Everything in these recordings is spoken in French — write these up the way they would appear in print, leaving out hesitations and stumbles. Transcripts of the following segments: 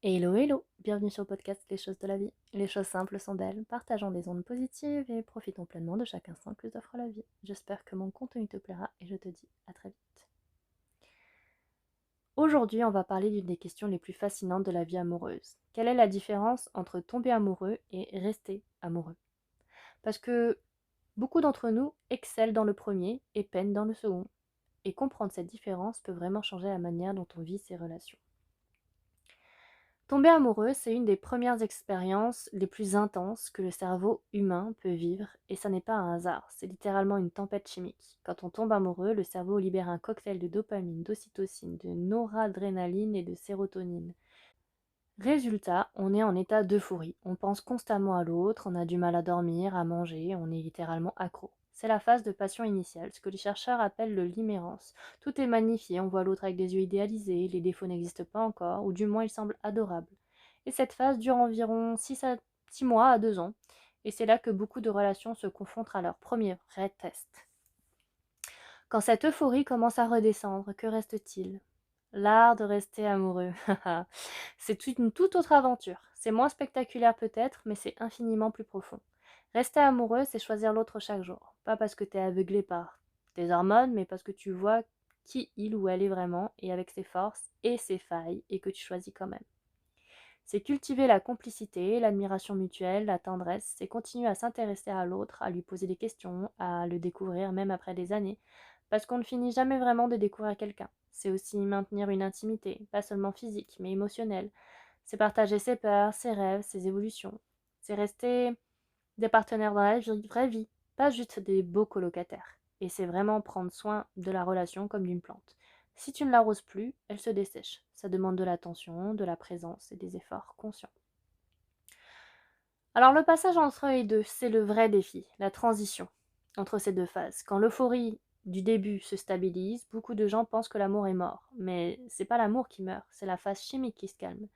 Hello hello, bienvenue sur le podcast Les choses de la vie. Les choses simples sont belles, partageons des ondes positives et profitons pleinement de chaque instant que nous offre la vie. J'espère que mon contenu te plaira et je te dis à très vite. Aujourd'hui, on va parler d'une des questions les plus fascinantes de la vie amoureuse. Quelle est la différence entre tomber amoureux et rester amoureux? Parce que beaucoup d'entre nous excellent dans le premier et peinent dans le second. Et comprendre cette différence peut vraiment changer la manière dont on vit ses relations. Tomber amoureux, c'est une des premières expériences les plus intenses que le cerveau humain peut vivre, et ça n'est pas un hasard, c'est littéralement une tempête chimique. Quand on tombe amoureux, le cerveau libère un cocktail de dopamine, d'ocytocine, de noradrénaline et de sérotonine. Résultat, on est en état d'euphorie, on pense constamment à l'autre, on a du mal à dormir, à manger, on est littéralement accro. C'est la phase de passion initiale, ce que les chercheurs appellent le limerence. Tout est magnifié, on voit l'autre avec des yeux idéalisés, les défauts n'existent pas encore, ou du moins ils semblent adorables. Et cette phase dure environ 6 mois à 2 ans, et c'est là que beaucoup de relations se confrontent à leur premier vrai test. Quand cette euphorie commence à redescendre, que reste-t-il? L'art de rester amoureux. C'est une toute autre aventure. C'est moins spectaculaire peut-être, mais c'est infiniment plus profond. Rester amoureux, c'est choisir l'autre chaque jour. Pas parce que t'es aveuglé par tes hormones, mais parce que tu vois qui il ou elle est vraiment, et avec ses forces et ses failles, et que tu choisis quand même. C'est cultiver la complicité, l'admiration mutuelle, la tendresse, c'est continuer à s'intéresser à l'autre, à lui poser des questions, à le découvrir même après des années, parce qu'on ne finit jamais vraiment de découvrir quelqu'un. C'est aussi maintenir une intimité, pas seulement physique, mais émotionnelle. C'est partager ses peurs, ses rêves, ses évolutions. C'est rester des partenaires dans la vraie vie, pas juste des beaux colocataires. Et c'est vraiment prendre soin de la relation comme d'une plante. Si tu ne l'arroses plus, elle se dessèche. Ça demande de l'attention, de la présence et des efforts conscients. Alors le passage entre les deux, c'est le vrai défi, la transition entre ces deux phases. Quand l'euphorie du début se stabilise, beaucoup de gens pensent que l'amour est mort. Mais c'est pas l'amour qui meurt, c'est la phase chimique qui se calme.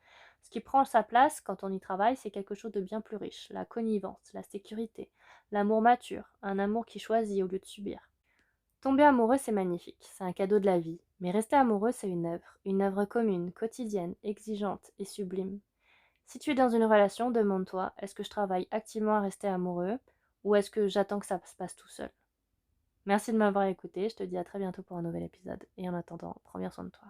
Ce qui prend sa place quand on y travaille, c'est quelque chose de bien plus riche, la connivence, la sécurité, l'amour mature, un amour qui choisit au lieu de subir. Tomber amoureux, c'est magnifique, c'est un cadeau de la vie. Mais rester amoureux, c'est une œuvre commune, quotidienne, exigeante et sublime. Si tu es dans une relation, demande-toi, est-ce que je travaille activement à rester amoureux ou est-ce que j'attends que ça se passe tout seul? Merci de m'avoir écouté, je te dis à très bientôt pour un nouvel épisode et en attendant, prends bien soin de toi.